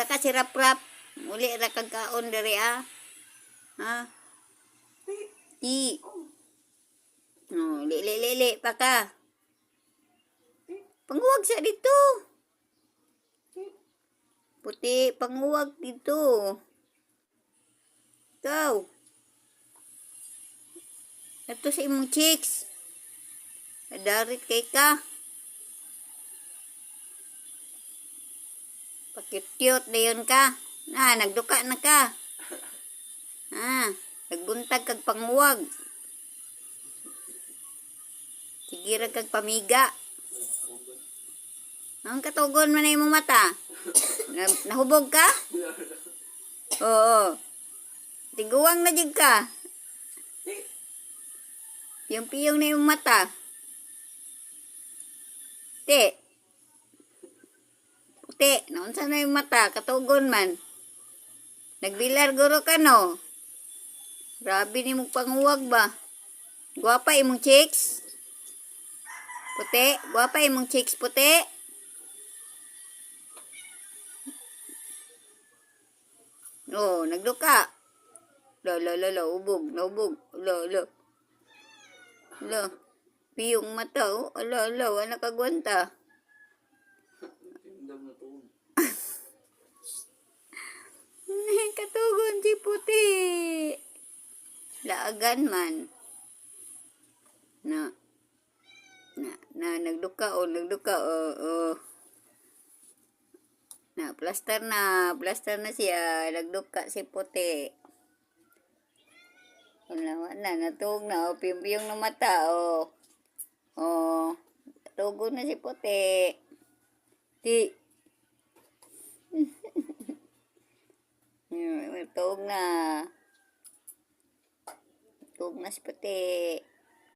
Ura ka si Rap-Rap. Muli ra kag kaon diri Ha? Di. No, li pa ka. Panguwag sa dito. Puti, panguwag dito. Ikaw. Ito sa imong chicks. Darit kay ka. Pakit-cute na yun ka. Nagduka na ka. Nagbuntag kag panguwag. Sigira kag pamiga. Ang katugon man na imong mata. Nahubog ka? Oo. Tiguwang na jig ka. Piyong-piyong na imong mata. Puti. Naunsa na yung mata. Katugon man. Nagbilar guro ka no. Grabe ni mong panguwag ba. Guwapa imong chicks. Puti. Guwapa imong chicks puti. Oh, nagduka. Ubog. Piyong mata, wala kagwanta. Katugon si puti. Laagan man. Nagduka. Plaster na siya. Nagduka si puti. Wala, natug na. Piyong na mata, tugon na si puti. Tug na. Tug na si puti.